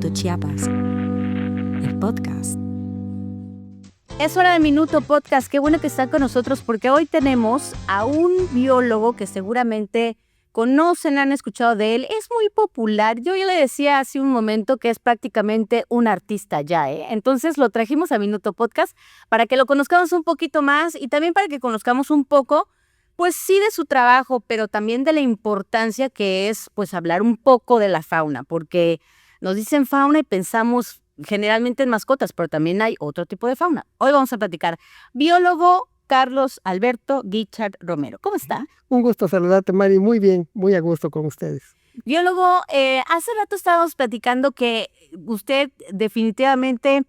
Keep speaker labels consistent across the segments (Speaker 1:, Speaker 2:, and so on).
Speaker 1: Minuto Chiapas, el podcast.
Speaker 2: Es hora de Minuto Podcast. Qué bueno que están con nosotros porque hoy tenemos a un biólogo que seguramente conocen, han escuchado de él. Es muy popular. Yo ya le decía hace un momento que es prácticamente un artista ya, ¿eh? Entonces lo trajimos a Minuto Podcast para que lo conozcamos un poquito más y también para que conozcamos un poco, pues sí, de su trabajo, pero también de la importancia que es, pues, hablar un poco de la fauna, porque nos dicen fauna y pensamos generalmente en mascotas, pero también hay otro tipo de fauna. Hoy vamos a platicar. Biólogo Carlos Alberto Guichard Romero. ¿Cómo está?
Speaker 3: Un gusto saludarte, Mari. Muy bien, muy a gusto con ustedes.
Speaker 2: Biólogo, hace rato estábamos platicando que usted definitivamente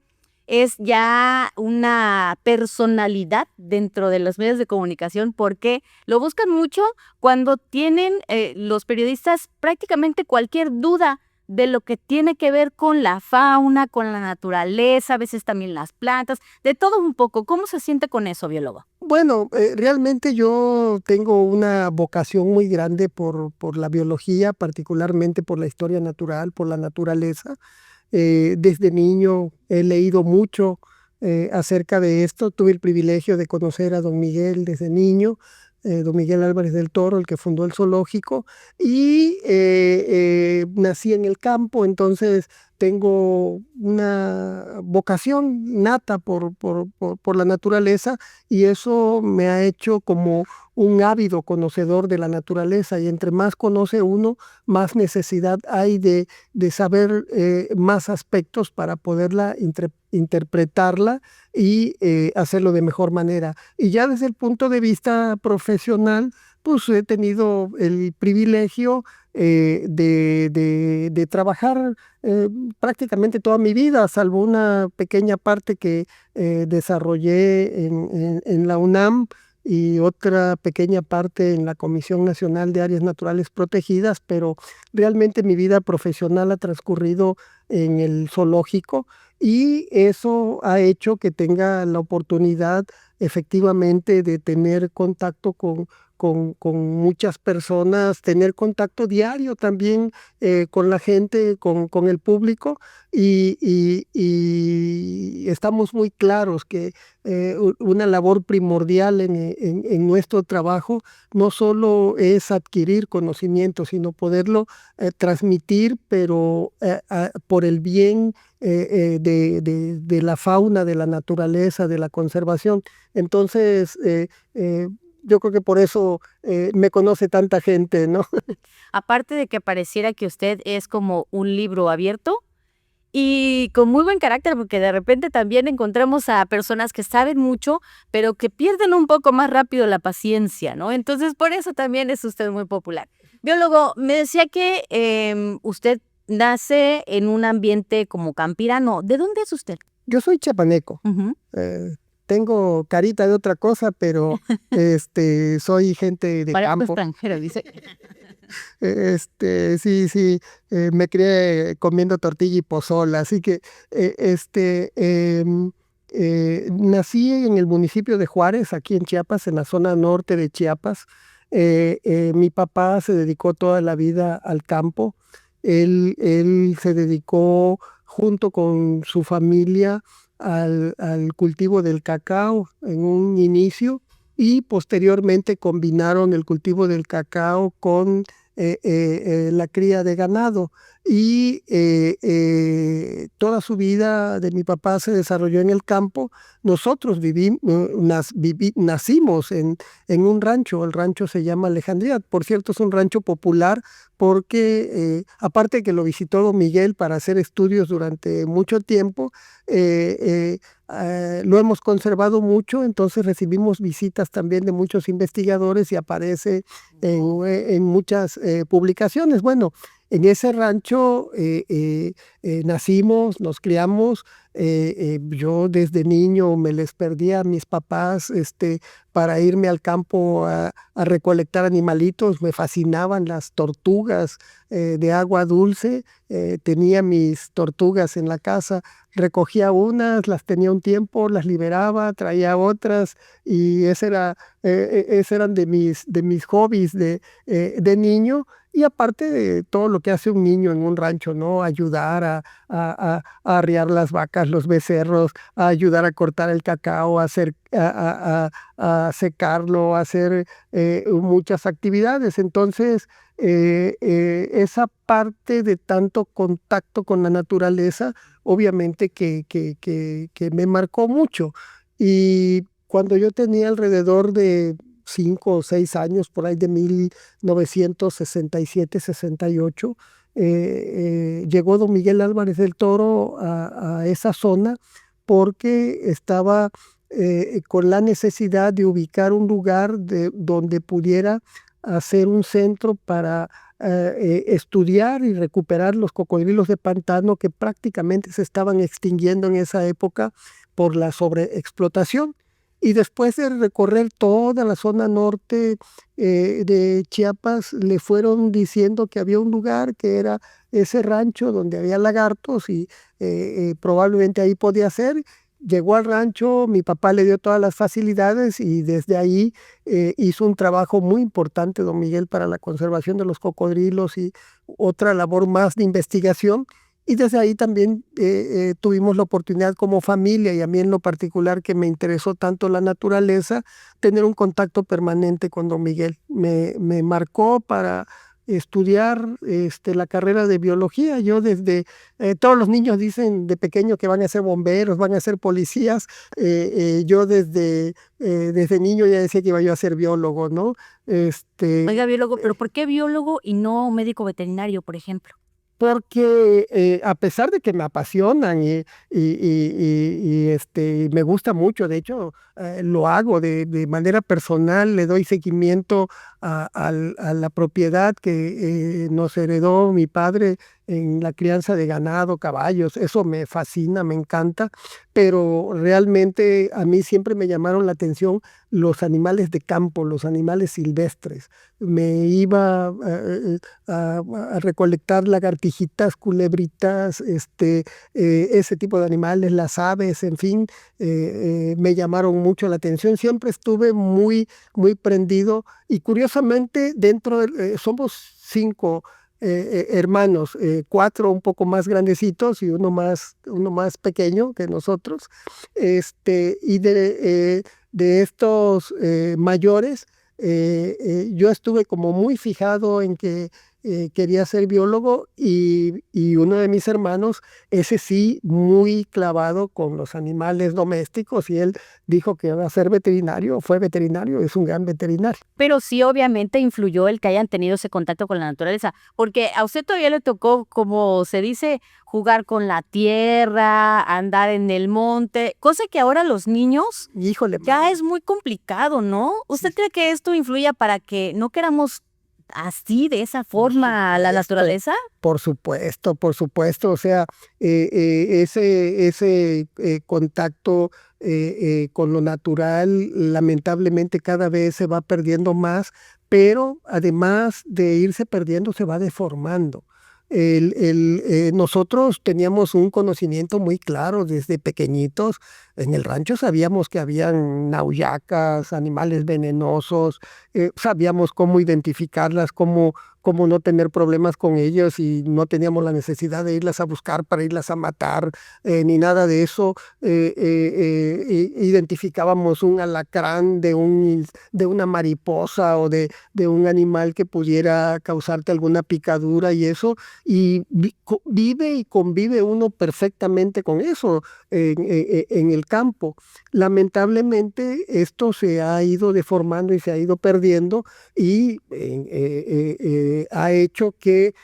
Speaker 2: es ya una personalidad dentro de los medios de comunicación porque lo buscan mucho cuando tienen los periodistas prácticamente cualquier duda de lo que tiene que ver con la fauna, con la naturaleza, a veces también las plantas, de todo un poco. ¿Cómo se siente con eso, biólogo?
Speaker 3: Bueno, realmente yo tengo una vocación muy grande por la biología, particularmente por la historia natural, por la naturaleza. Desde niño he leído mucho acerca de esto. Tuve el privilegio de conocer a don Miguel desde niño, don Miguel Álvarez del Toro, el que fundó el zoológico, y nací en el campo, entonces tengo una vocación nata por la naturaleza y eso me ha hecho como un ávido conocedor de la naturaleza y entre más conoce uno, más necesidad hay de saber más aspectos para poderla interpretarla y hacerlo de mejor manera. Y ya desde el punto de vista profesional, pues he tenido el privilegio de trabajar prácticamente toda mi vida, salvo una pequeña parte que desarrollé en la UNAM y otra pequeña parte en la Comisión Nacional de Áreas Naturales Protegidas, pero realmente mi vida profesional ha transcurrido en el zoológico y eso ha hecho que tenga la oportunidad efectivamente de tener contacto con muchas personas, tener contacto diario también con la gente, con el público y estamos muy claros que una labor primordial en nuestro trabajo no solo es adquirir conocimiento, sino poderlo transmitir, pero por el bien de la fauna, de la naturaleza, de la conservación. Entonces, yo creo que por eso me conoce tanta gente, ¿no?
Speaker 2: Aparte de que pareciera que usted es como un libro abierto y con muy buen carácter, porque de repente también encontramos a personas que saben mucho, pero que pierden un poco más rápido la paciencia, ¿no? Entonces, por eso también es usted muy popular. Biólogo, me decía que usted nace en un ambiente como campirano. ¿De dónde es usted?
Speaker 3: Yo soy chiapaneco. Tengo carita de otra cosa, pero soy gente de
Speaker 2: Parezco
Speaker 3: campo.
Speaker 2: extranjero, dice.
Speaker 3: Sí, me crié comiendo tortilla y pozole, así que nací en el municipio de Juárez, aquí en Chiapas, en la zona norte de Chiapas. Mi papá se dedicó toda la vida al campo. Él se dedicó junto con su familia al cultivo del cacao en un inicio y posteriormente combinaron el cultivo del cacao con la cría de ganado y toda su vida de mi papá se desarrolló en el campo. Nosotros nacimos en un rancho, el rancho se llama Alejandría, por cierto es un rancho popular porque aparte que lo visitó don Miguel para hacer estudios durante mucho tiempo, lo hemos conservado mucho, entonces recibimos visitas también de muchos investigadores y aparece en muchas publicaciones. Bueno, en ese rancho nacimos, nos criamos. Yo desde niño me les perdía a mis papás para irme al campo a recolectar animalitos. Me fascinaban las tortugas de agua dulce. Tenía mis tortugas en la casa. Recogía unas, las tenía un tiempo, las liberaba, traía otras y ese eran de mis hobbies de niño. Y aparte de todo lo que hace un niño en un rancho, ¿no? Ayudar a arriar las vacas, los becerros, a ayudar a cortar el cacao, a secarlo, a hacer muchas actividades. Entonces, esa parte de tanto contacto con la naturaleza, obviamente que me marcó mucho. Y cuando yo tenía alrededor de 5 o 6 años, por ahí de 1967-68, llegó don Miguel Álvarez del Toro a esa zona porque estaba con la necesidad de ubicar un lugar donde pudiera hacer un centro para estudiar y recuperar los cocodrilos de pantano que prácticamente se estaban extinguiendo en esa época por la sobreexplotación. Y después de recorrer toda la zona norte de Chiapas, le fueron diciendo que había un lugar que era ese rancho donde había lagartos y probablemente ahí podía ser. Llegó al rancho, mi papá le dio todas las facilidades y desde ahí hizo un trabajo muy importante, don Miguel, para la conservación de los cocodrilos y otra labor más de investigación. Y desde ahí también tuvimos la oportunidad como familia, y a mí en lo particular que me interesó tanto la naturaleza, tener un contacto permanente con don Miguel. Me marcó para estudiar la carrera de biología. Yo todos los niños dicen de pequeño que van a ser bomberos, van a ser policías. Yo desde niño ya decía que iba yo a ser biólogo, ¿no?
Speaker 2: Oiga, biólogo, pero ¿por qué biólogo y no médico veterinario, por ejemplo?
Speaker 3: Porque a pesar de que me apasionan y me gusta mucho, de hecho lo hago de manera personal, le doy seguimiento a la propiedad que nos heredó mi padre en la crianza de ganado, caballos. Eso me fascina, me encanta, pero realmente a mí siempre me llamaron la atención los animales de campo, los animales silvestres. Me iba a recolectar lagartijitas, culebritas, ese tipo de animales, las aves, en fin, me llamaron mucho la atención. Siempre estuve muy, muy prendido y curiosamente somos 5 hermanos, 4 un poco más grandecitos y uno más pequeño que nosotros. Y de estos mayores, yo estuve como muy fijado en que quería ser biólogo y uno de mis hermanos, ese sí, muy clavado con los animales domésticos, y él dijo que iba a ser veterinario, fue veterinario, es un gran veterinario.
Speaker 2: Pero sí, obviamente influyó el que hayan tenido ese contacto con la naturaleza, porque a usted todavía le tocó, como se dice, jugar con la tierra, andar en el monte, cosa que ahora los niños
Speaker 3: Híjole,
Speaker 2: ya es muy complicado, ¿no? ¿Usted cree que esto influya para que no queramos así, de esa forma, a la naturaleza?
Speaker 3: Por supuesto, por supuesto. O sea, ese contacto con lo natural, lamentablemente cada vez se va perdiendo más, pero además de irse perdiendo, se va deformando. Nosotros teníamos un conocimiento muy claro desde pequeñitos. En el rancho sabíamos que habían nauyacas, animales venenosos, sabíamos cómo identificarlas, cómo no tener problemas con ellos, y no teníamos la necesidad de irlas a buscar para irlas a matar, ni nada de eso. Identificábamos un alacrán de una mariposa o de un animal que pudiera causarte alguna picadura y eso, y vive y convive uno perfectamente con eso en el campo. Lamentablemente esto se ha ido deformando y se ha ido perdiendo, y ha hecho que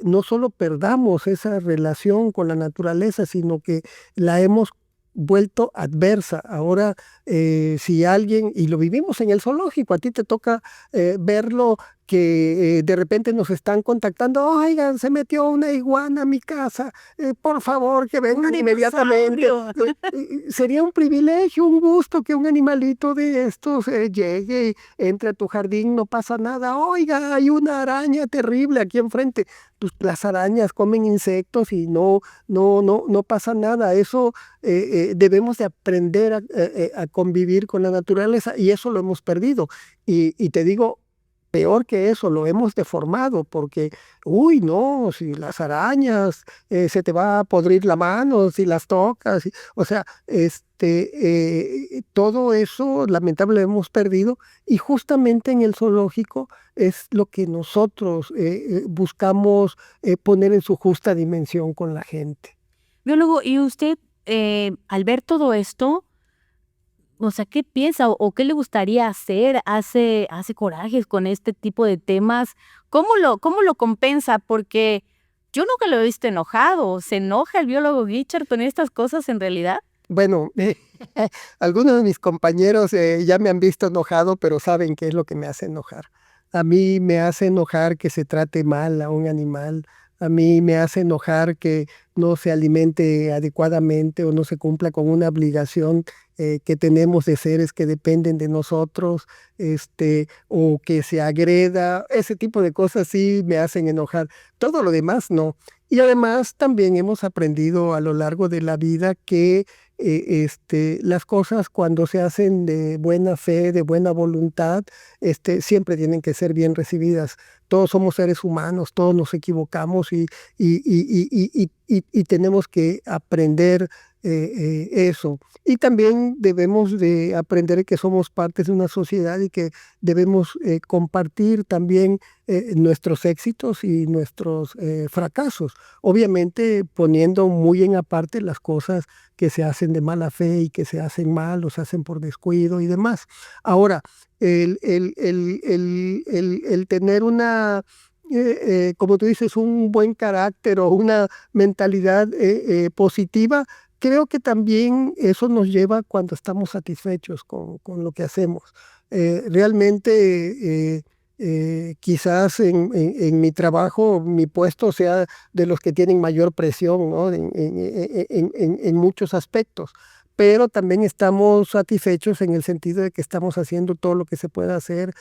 Speaker 3: no solo perdamos esa relación con la naturaleza, sino que la hemos vuelto adversa. Ahora, si alguien, y lo vivimos en el zoológico, a ti te toca verlo, que de repente nos están contactando: oigan, se metió una iguana a mi casa, por favor que vengan inmediatamente. Sería un privilegio, un gusto que un animalito de estos llegue y entre a tu jardín, no pasa nada. Oiga, hay una araña terrible aquí enfrente. Pues las arañas comen insectos y no pasa nada. Eso debemos de aprender a convivir con la naturaleza, y eso lo hemos perdido. Y te digo, Peor que eso, lo hemos deformado porque, uy, no, si las arañas, se te va a podrir la mano si las tocas. O sea, todo eso lamentablemente hemos perdido y justamente en el zoológico es lo que nosotros buscamos poner en su justa dimensión con la gente.
Speaker 2: Biólogo, y usted, al ver todo esto, o sea, ¿qué piensa o qué le gustaría hacer? ¿Hace corajes con este tipo de temas? ¿Cómo lo compensa? Porque yo nunca lo he visto enojado. ¿Se enoja el biólogo Guichard con estas cosas en realidad?
Speaker 3: Bueno, algunos de mis compañeros ya me han visto enojado, pero saben qué es lo que me hace enojar. A mí me hace enojar que se trate mal a un animal. A mí me hace enojar que no se alimente adecuadamente o no se cumpla con una obligación que tenemos de seres que dependen de nosotros, o que se agreda. Ese tipo de cosas sí me hacen enojar. Todo lo demás no. Y además también hemos aprendido a lo largo de la vida que las cosas cuando se hacen de buena fe, de buena voluntad, siempre tienen que ser bien recibidas. Todos somos seres humanos, todos nos equivocamos y tenemos que aprender eso. Y también debemos de aprender que somos parte de una sociedad y que debemos compartir también nuestros éxitos y nuestros fracasos. Obviamente poniendo muy en aparte las cosas que se hacen de mala fe y que se hacen mal o se hacen por descuido y demás. Ahora, el tener como tú dices, un buen carácter o una mentalidad positiva, creo que también eso nos lleva cuando estamos satisfechos con lo que hacemos. Realmente, quizás en mi trabajo, mi puesto sea de los que tienen mayor presión, ¿no? En muchos aspectos, pero también estamos satisfechos en el sentido de que estamos haciendo todo lo que se puede hacer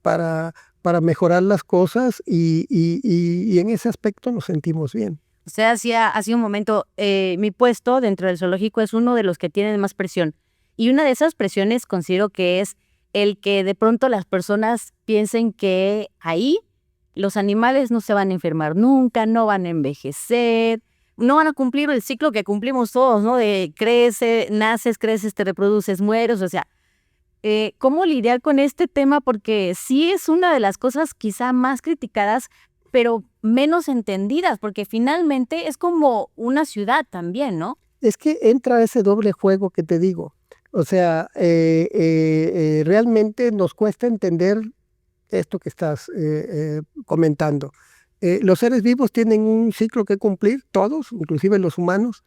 Speaker 3: para mejorar las cosas y en ese aspecto nos sentimos bien.
Speaker 2: O sea, hacía un momento, mi puesto dentro del zoológico es uno de los que tienen más presión. Y una de esas presiones considero que es el que de pronto las personas piensen que ahí los animales no se van a enfermar nunca, no van a envejecer, no van a cumplir el ciclo que cumplimos todos, ¿no? De naces, creces, te reproduces, mueres. O sea, ¿cómo lidiar con este tema? Porque sí es una de las cosas quizá más criticadas, pero menos entendidas, porque finalmente es como una ciudad también, ¿no?
Speaker 3: Es que entra ese doble juego que te digo. O sea, realmente nos cuesta entender esto que estás comentando. Los seres vivos tienen un ciclo que cumplir, todos, inclusive los humanos,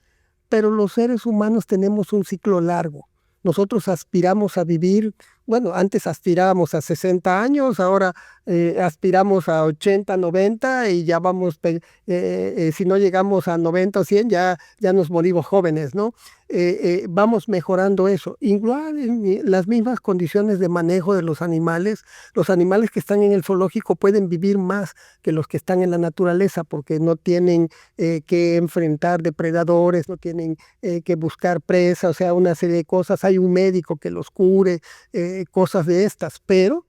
Speaker 3: pero los seres humanos tenemos un ciclo largo. Nosotros aspiramos a vivir, bueno, antes aspirábamos a 60 años, ahora aspiramos a 80, 90 y ya vamos, si no llegamos a 90 o 100, ya nos morimos jóvenes, ¿no? Vamos mejorando eso. Igual en las mismas condiciones de manejo de los animales que están en el zoológico pueden vivir más que los que están en la naturaleza porque no tienen que enfrentar depredadores, no tienen que buscar presa, o sea, una serie de cosas. Hay un médico que los cure, cosas de estas, pero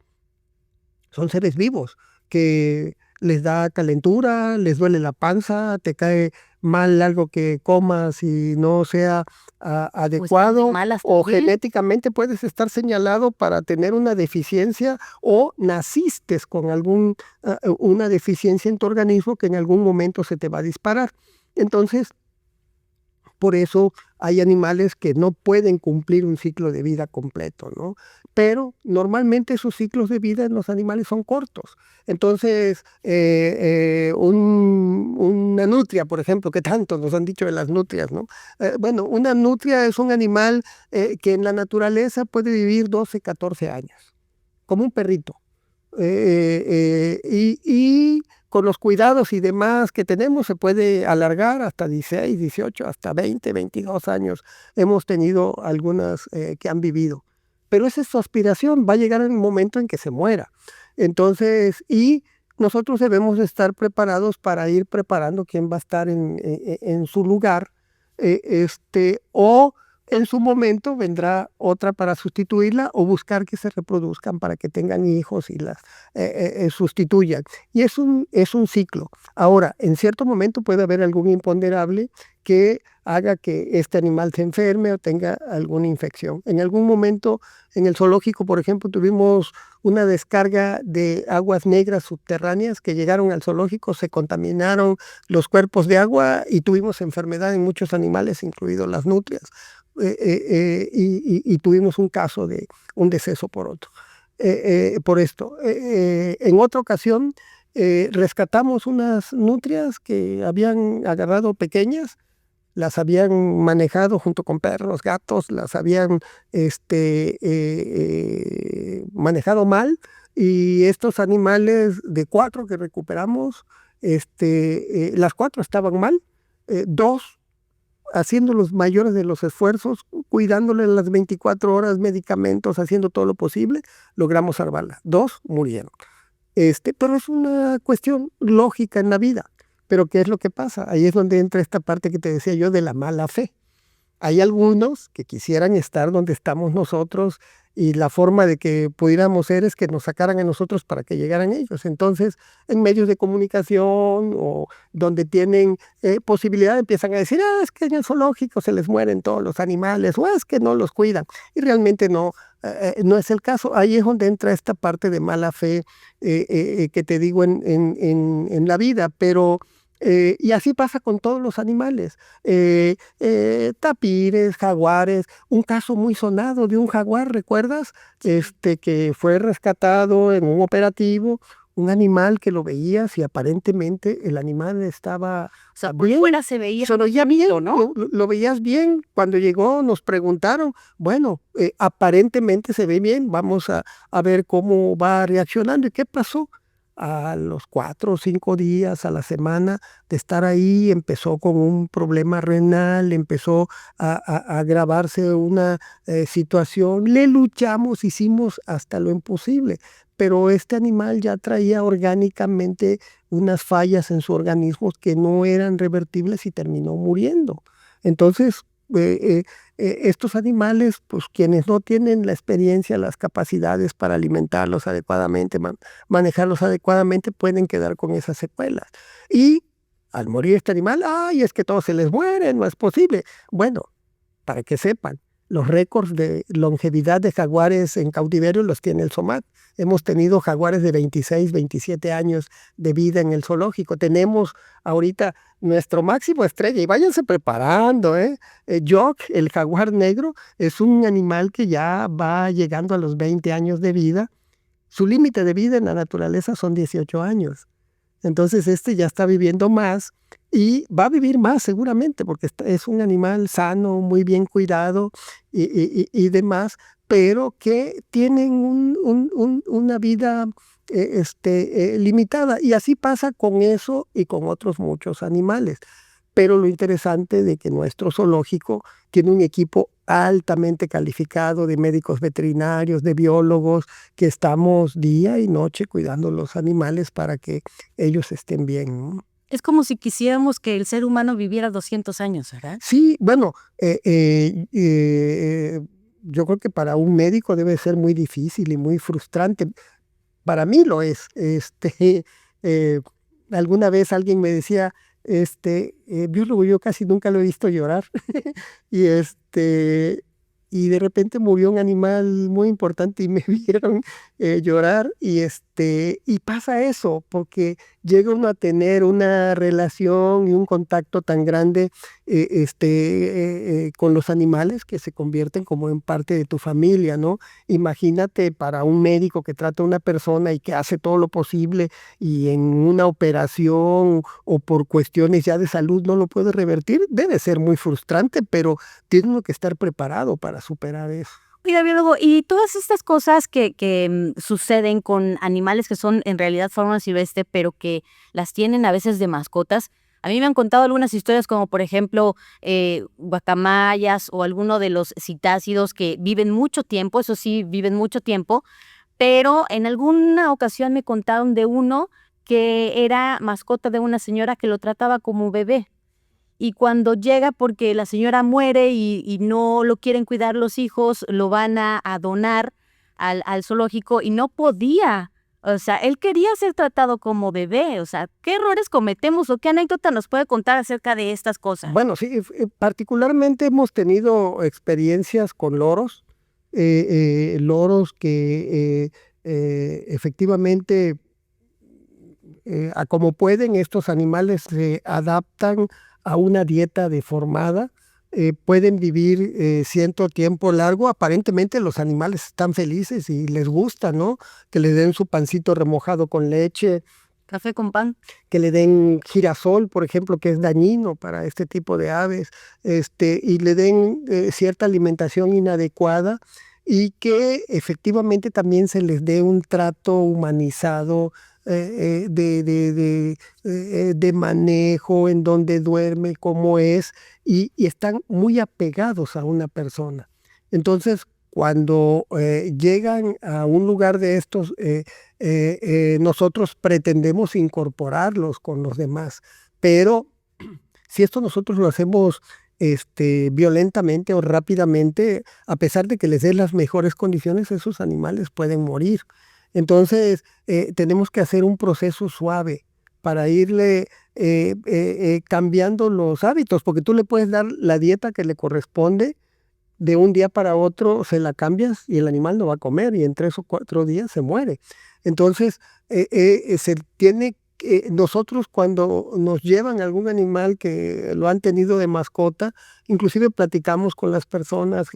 Speaker 3: son seres vivos que les da calentura, les duele la panza, te cae mal algo que comas y no sea adecuado,
Speaker 2: malas
Speaker 3: o
Speaker 2: también.
Speaker 3: genéticamente puedes estar señalado para tener una deficiencia o naciste con una deficiencia en tu organismo que en algún momento se te va a disparar. Entonces, por eso hay animales que no pueden cumplir un ciclo de vida completo, ¿no? Pero normalmente esos ciclos de vida en los animales son cortos. Entonces, una nutria, por ejemplo, que tanto nos han dicho de las nutrias, ¿no? Bueno, una nutria es un animal que en la naturaleza puede vivir 12, 14 años, como un perrito. Y con los cuidados y demás que tenemos se puede alargar hasta 16, 18, hasta 20, 22 años. Hemos tenido algunas que han vivido. Pero esa es su aspiración, va a llegar el momento en que se muera. Entonces, y nosotros debemos estar preparados para ir preparando quién va a estar en su lugar, o en su momento vendrá otra para sustituirla o buscar que se reproduzcan para que tengan hijos y las sustituyan. Y es un ciclo. Ahora, en cierto momento puede haber algún imponderable que haga que este animal se enferme o tenga alguna infección. En algún momento, en el zoológico, por ejemplo, tuvimos una descarga de aguas negras subterráneas que llegaron al zoológico, se contaminaron los cuerpos de agua y tuvimos enfermedad en muchos animales, incluidos las nutrias. Y tuvimos un caso de un deceso por esto. En otra ocasión, rescatamos unas nutrias que habían agarrado pequeñas, las habían manejado junto con perros, gatos, las habían manejado mal, y estos animales de 4 que recuperamos, las 4 estaban mal, 2 haciendo los mayores de los esfuerzos, cuidándoles las 24 horas, medicamentos, haciendo todo lo posible, logramos salvarlas. 2 murieron. Pero es una cuestión lógica en la vida. Pero ¿qué es lo que pasa? Ahí es donde entra esta parte que te decía yo de la mala fe. Hay algunos que quisieran estar donde estamos nosotros y la forma de que pudiéramos ser es que nos sacaran a nosotros para que llegaran ellos. Entonces, en medios de comunicación o donde tienen posibilidad, empiezan a decir, es que en el zoológico se les mueren todos los animales, o es que no los cuidan. Y realmente no es el caso. Ahí es donde entra esta parte de mala fe que te digo en la vida, pero... y así pasa con todos los animales, tapires, jaguares, un caso muy sonado de un jaguar, ¿recuerdas? Que fue rescatado en un operativo, un animal que lo veías y aparentemente el animal estaba
Speaker 2: O sea, por
Speaker 3: bien,
Speaker 2: fuera se veía
Speaker 3: se veía bien,
Speaker 2: ¿no?
Speaker 3: lo veías bien. Cuando llegó nos preguntaron, bueno, aparentemente se ve bien, vamos a ver cómo va reaccionando. ¿Y qué pasó? A los 4 o 5 días, a la semana de estar ahí, empezó con un problema renal, empezó a agravarse una situación. Le luchamos, hicimos hasta lo imposible, pero este animal ya traía orgánicamente unas fallas en su organismo que no eran revertibles y terminó muriendo. Entonces, estos animales, pues quienes no tienen la experiencia, las capacidades para alimentarlos adecuadamente, manejarlos adecuadamente, pueden quedar con esas secuelas. Y al morir este animal, es que todos se les mueren, no es posible. Bueno, para que sepan, los récords de longevidad de jaguares en cautiverio los tiene el SOMAT. Hemos tenido jaguares de 26, 27 años de vida en el zoológico. Tenemos ahorita nuestro máximo estrella, y váyanse preparando, Jock, el jaguar negro, es un animal que ya va llegando a los 20 años de vida. Su límite de vida en la naturaleza son 18 años. Entonces ya está viviendo más y va a vivir más seguramente porque es un animal sano, muy bien cuidado y demás, pero que tienen una vida limitada. Y así pasa con eso y con otros muchos animales. Pero lo interesante de que nuestro zoológico tiene un equipo altamente calificado de médicos veterinarios, de biólogos, que estamos día y noche cuidando los animales para que ellos estén bien, ¿no?
Speaker 2: Es como si quisiéramos que el ser humano viviera 200 años, ¿verdad?
Speaker 3: Sí, bueno, yo creo que para un médico debe ser muy difícil y muy frustrante. Para mí lo es. Alguna vez alguien me decía, biólogo, yo casi nunca lo he visto llorar. y y de repente murió un animal muy importante y me vieron llorar y pasa eso porque llega uno a tener una relación y un contacto tan grande con los animales que se convierten como en parte de tu familia, ¿no? Imagínate para un médico que trata a una persona y que hace todo lo posible y en una operación o por cuestiones ya de salud no lo puede revertir, debe ser muy frustrante, pero tiene uno que estar preparado para superar eso.
Speaker 2: Oiga, biólogo, y todas estas cosas que suceden con animales que son en realidad fauna silvestre, pero que las tienen a veces de mascotas, a mí me han contado algunas historias como, por ejemplo, guacamayas o alguno de los citácidos que viven mucho tiempo, eso sí, viven mucho tiempo, pero en alguna ocasión me contaron de uno que era mascota de una señora que lo trataba como bebé. y cuando llega porque la señora muere y no lo quieren cuidar los hijos, lo van a donar al zoológico y no podía. O sea, él quería ser tratado como bebé. O sea, ¿qué errores cometemos o qué anécdota nos puede contar acerca de estas cosas?
Speaker 3: Bueno, sí, particularmente hemos tenido experiencias con loros, loros que efectivamente, a como pueden, estos animales se adaptan a una dieta deformada, pueden vivir cierto tiempo largo. Aparentemente los animales están felices y les gusta, ¿no? Que le den su pancito remojado con leche,
Speaker 2: Café con pan.
Speaker 3: que le den girasol, por ejemplo, que es dañino para este tipo de aves, y le den cierta alimentación inadecuada y que efectivamente también se les dé un trato humanizado, de manejo, en donde duerme, cómo es, y están muy apegados a una persona. Entonces, cuando llegan a un lugar de estos, nosotros pretendemos incorporarlos con los demás, pero si esto nosotros lo hacemos violentamente o rápidamente, a pesar de que les dé las mejores condiciones, esos animales pueden morir. Entonces, tenemos que hacer un proceso suave para irle cambiando los hábitos, porque tú le puedes dar la dieta que le corresponde, de un día para otro se la cambias y el animal no va a comer y en 3 o 4 días se muere. Entonces, se tiene nosotros cuando nos llevan algún animal que lo han tenido de mascota, inclusive platicamos con las personas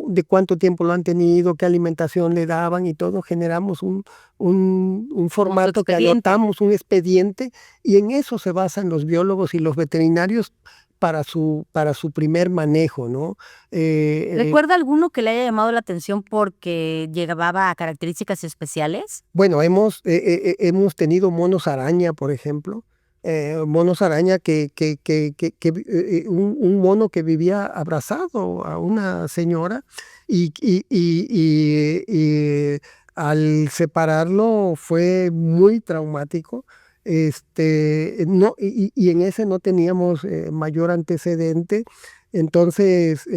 Speaker 3: de cuánto tiempo lo han tenido, qué alimentación le daban y todo, generamos un formato que anotamos, un expediente, y en eso se basan los biólogos y los veterinarios para su primer manejo, ¿no?
Speaker 2: ¿Recuerda alguno que le haya llamado la atención porque llevaba a características especiales?
Speaker 3: Bueno, hemos tenido monos araña, por ejemplo, monos araña un mono que vivía abrazado a una señora y al separarlo fue muy traumático. No, y en ese no teníamos mayor antecedente. Entonces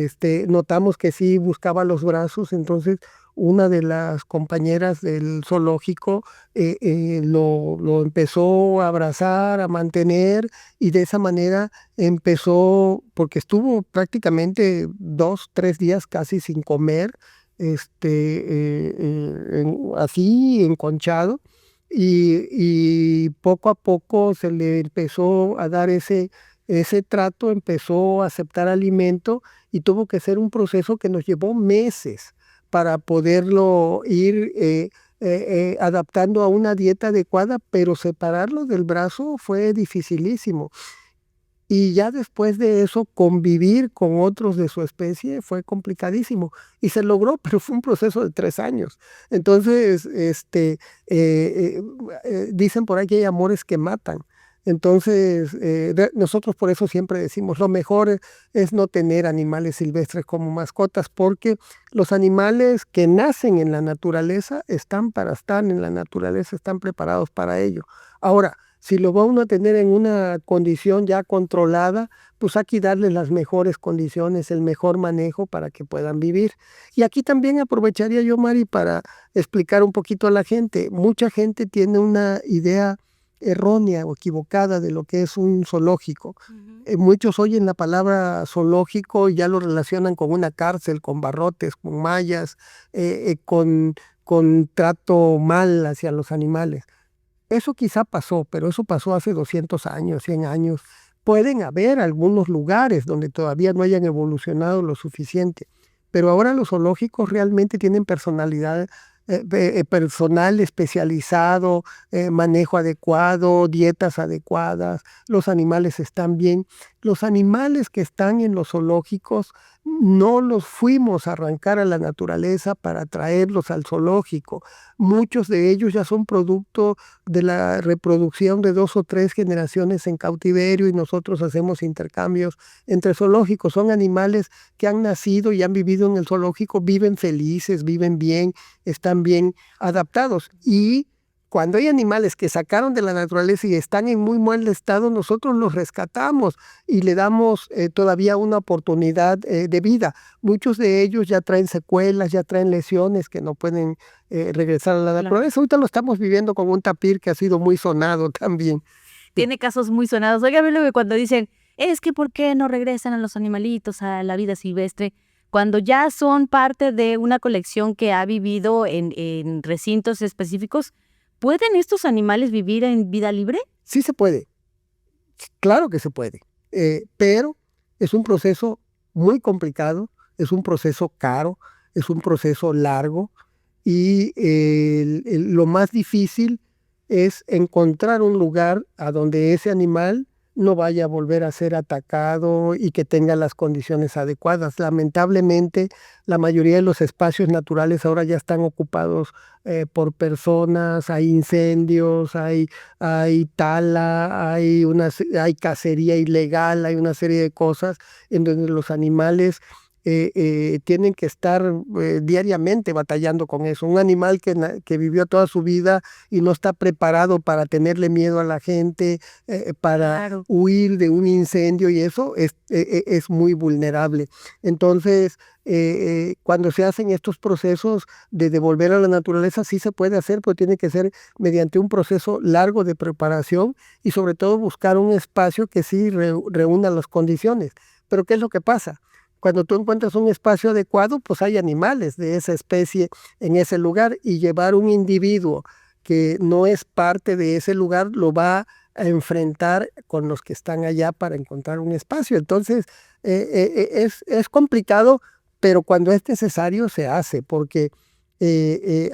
Speaker 3: notamos que sí buscaba los brazos. Entonces una de las compañeras del zoológico lo empezó a abrazar, a mantener, y de esa manera empezó, porque estuvo prácticamente 2, 3 días casi sin comer, así enconchado, y poco a poco se le empezó a dar ese trato, empezó a aceptar alimento, y tuvo que ser un proceso que nos llevó meses para poderlo ir adaptando a una dieta adecuada, pero separarlo del brazo fue dificilísimo. Y ya después de eso, convivir con otros de su especie fue complicadísimo. Y se logró, pero fue un proceso de 3 años. Entonces, dicen por ahí que hay amores que matan. Entonces, nosotros por eso siempre decimos, lo mejor es no tener animales silvestres como mascotas, porque los animales que nacen en la naturaleza están para estar en la naturaleza, están preparados para ello. Ahora, si lo va uno a tener en una condición ya controlada, pues hay que darles las mejores condiciones, el mejor manejo para que puedan vivir. Y aquí también aprovecharía yo, Mari, para explicar un poquito a la gente. Mucha gente tiene una idea errónea o equivocada de lo que es un zoológico. Muchos oyen la palabra zoológico y ya lo relacionan con una cárcel, con barrotes, con mallas, con trato mal hacia los animales. Eso quizá pasó, pero eso pasó hace 200 años, 100 años. Pueden haber algunos lugares donde todavía no hayan evolucionado lo suficiente, pero ahora los zoológicos realmente tienen personalidad, personal especializado, manejo adecuado, dietas adecuadas, los animales están bien. Los animales que están en los zoológicos no los fuimos a arrancar a la naturaleza para traerlos al zoológico. Muchos de ellos ya son producto de la reproducción de 2 o 3 generaciones en cautiverio, y nosotros hacemos intercambios entre zoológicos. Son animales que han nacido y han vivido en el zoológico, viven felices, viven bien, están bien adaptados. Y cuando hay animales que sacaron de la naturaleza y están en muy mal estado, nosotros los rescatamos y le damos todavía una oportunidad de vida. Muchos de ellos ya traen secuelas, ya traen lesiones que no pueden regresar a la naturaleza. Ahorita lo estamos viviendo con un tapir que ha sido muy sonado también.
Speaker 2: Tiene casos muy sonados. Oigan, luego cuando dicen, es que ¿por qué no regresan a los animalitos, a la vida silvestre? Cuando ya son parte de una colección que ha vivido en recintos específicos, ¿pueden estos animales vivir en vida libre?
Speaker 3: Sí se puede, claro que se puede, pero es un proceso muy complicado, es un proceso caro, es un proceso largo y lo más difícil es encontrar un lugar a donde ese animal no vaya a volver a ser atacado y que tenga las condiciones adecuadas. Lamentablemente, la mayoría de los espacios naturales ahora ya están ocupados por personas, hay incendios, hay tala, hay cacería ilegal, hay una serie de cosas en donde los animales tienen que estar diariamente batallando con eso. Un animal que vivió toda su vida y no está preparado para tenerle miedo a la gente, para huir de un incendio y eso es muy vulnerable. Entonces, cuando se hacen estos procesos de devolver a la naturaleza, sí se puede hacer, pero tiene que ser mediante un proceso largo de preparación y sobre todo buscar un espacio que sí reúna las condiciones. Pero ¿qué es lo que pasa? Cuando tú encuentras un espacio adecuado, pues hay animales de esa especie en ese lugar y llevar un individuo que no es parte de ese lugar lo va a enfrentar con los que están allá para encontrar un espacio. Entonces, es complicado, pero cuando es necesario se hace, porque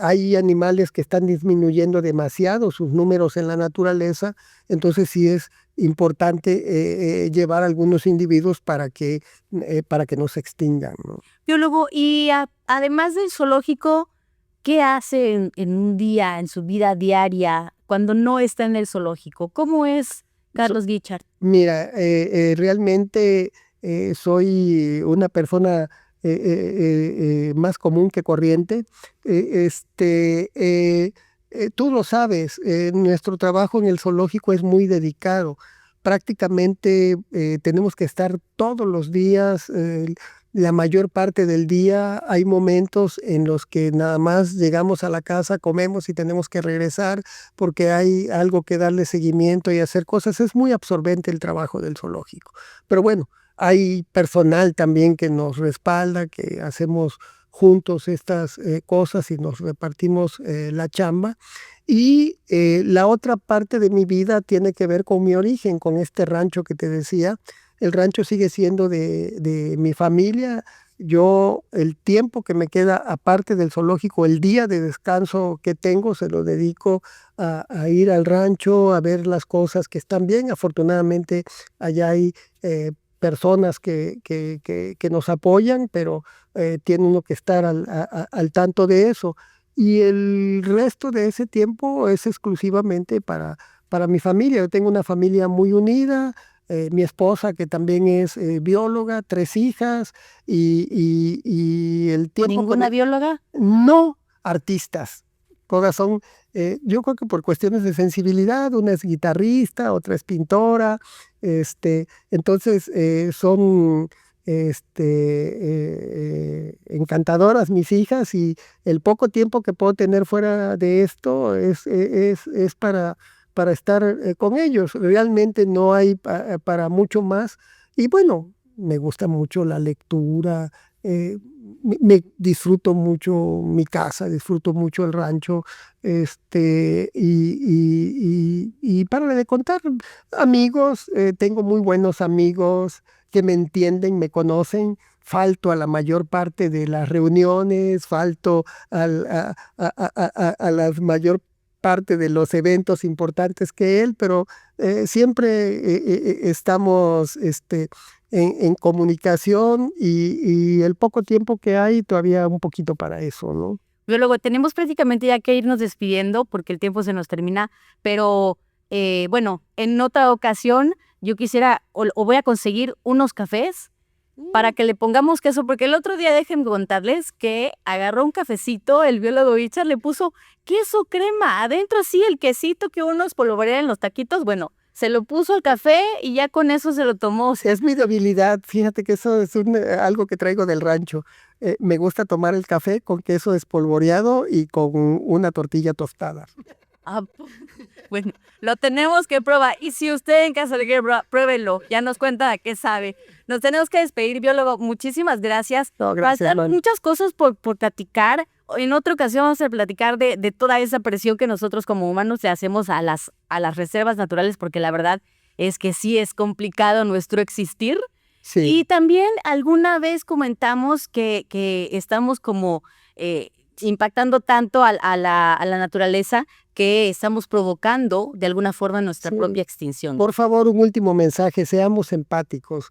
Speaker 3: hay animales que están disminuyendo demasiado sus números en la naturaleza, entonces sí es importante llevar algunos individuos para que no se extingan, ¿no?
Speaker 2: Biólogo, y además del zoológico, ¿qué hace en un día, en su vida diaria, cuando no está en el zoológico? ¿Cómo es Carlos Guichard?
Speaker 3: Mira, realmente soy una persona más común que corriente. Tú lo sabes, nuestro trabajo en el zoológico es muy dedicado. Prácticamente tenemos que estar todos los días, la mayor parte del día. Hay momentos en los que nada más llegamos a la casa, comemos y tenemos que regresar porque hay algo que darle seguimiento y hacer cosas. Es muy absorbente el trabajo del zoológico. Pero bueno, hay personal también que nos respalda, que hacemos juntos estas cosas y nos repartimos la chamba. Y la otra parte de mi vida tiene que ver con mi origen, con este rancho que te decía. El rancho sigue siendo de mi familia. Yo, el tiempo que me queda aparte del zoológico, el día de descanso que tengo, se lo dedico a ir al rancho, a ver las cosas que están bien. Afortunadamente, allá hay personas que nos apoyan, pero tiene uno que estar al tanto de eso. Y el resto de ese tiempo es exclusivamente para mi familia. Yo tengo una familia muy unida, mi esposa que también es bióloga, 3 hijas y el tiempo...
Speaker 2: ¿Ninguna bióloga?
Speaker 3: No, artistas. Todas son, yo creo que por cuestiones de sensibilidad, una es guitarrista, otra es pintora, entonces son encantadoras mis hijas y el poco tiempo que puedo tener fuera de esto es para estar con ellos. Realmente no hay para mucho más. Y bueno, me gusta mucho la lectura, me disfruto mucho mi casa, disfruto mucho el rancho, y para de contar, amigos, tengo muy buenos amigos que me entienden, me conocen. Falto a la mayor parte de las reuniones, falto a la mayor parte de los eventos importantes que él, pero siempre estamos en comunicación y el poco tiempo que hay todavía un poquito para eso, ¿no?
Speaker 2: Biólogo, tenemos prácticamente ya que irnos despidiendo porque el tiempo se nos termina, pero bueno, en otra ocasión yo quisiera o voy a conseguir unos cafés para que le pongamos queso, porque el otro día déjenme contarles que agarró un cafecito, el biólogo Richard le puso queso crema, adentro así el quesito que uno espolvorea en los taquitos, bueno, se lo puso al café y ya con eso se lo tomó. O sea,
Speaker 3: Es mi debilidad, fíjate que eso es algo que traigo del rancho. Me gusta tomar el café con queso espolvoreado y con una tortilla tostada.
Speaker 2: bueno, lo tenemos que probar. Y si usted en casa le quiere probar, pruébelo. Ya nos cuenta a qué sabe. Nos tenemos que despedir, biólogo. Muchísimas gracias.
Speaker 3: No, gracias,
Speaker 2: Faltan
Speaker 3: Manu.
Speaker 2: muchas cosas por platicar. En otra ocasión vamos a platicar de toda esa presión que nosotros como humanos le hacemos a las reservas naturales, porque la verdad es que sí es complicado nuestro existir.
Speaker 3: Sí.
Speaker 2: Y también alguna vez comentamos que estamos como impactando tanto a la naturaleza que estamos provocando de alguna forma nuestra
Speaker 3: Sí.
Speaker 2: propia extinción.
Speaker 3: Por favor, un último mensaje, seamos empáticos.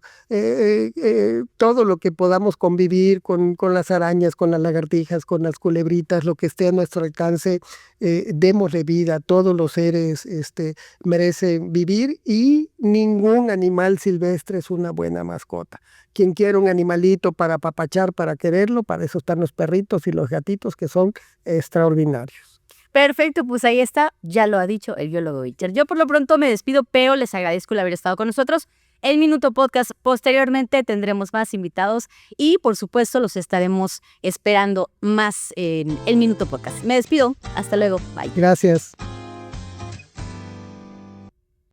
Speaker 3: Todo lo que podamos convivir con las arañas, con las lagartijas, con las culebritas, lo que esté a nuestro alcance, démosle vida. Todos los seres merecen vivir y ningún animal silvestre es una buena mascota. Quien quiera un animalito para apapachar, para quererlo, para eso están los perritos y los gatitos que son extraordinarios.
Speaker 2: Perfecto, pues ahí está, ya lo ha dicho el biólogo Richard. Yo por lo pronto me despido, pero les agradezco el haber estado con nosotros. El Minuto Podcast, posteriormente tendremos más invitados y por supuesto los estaremos esperando más en el Minuto Podcast. Me despido, hasta luego, bye.
Speaker 3: Gracias.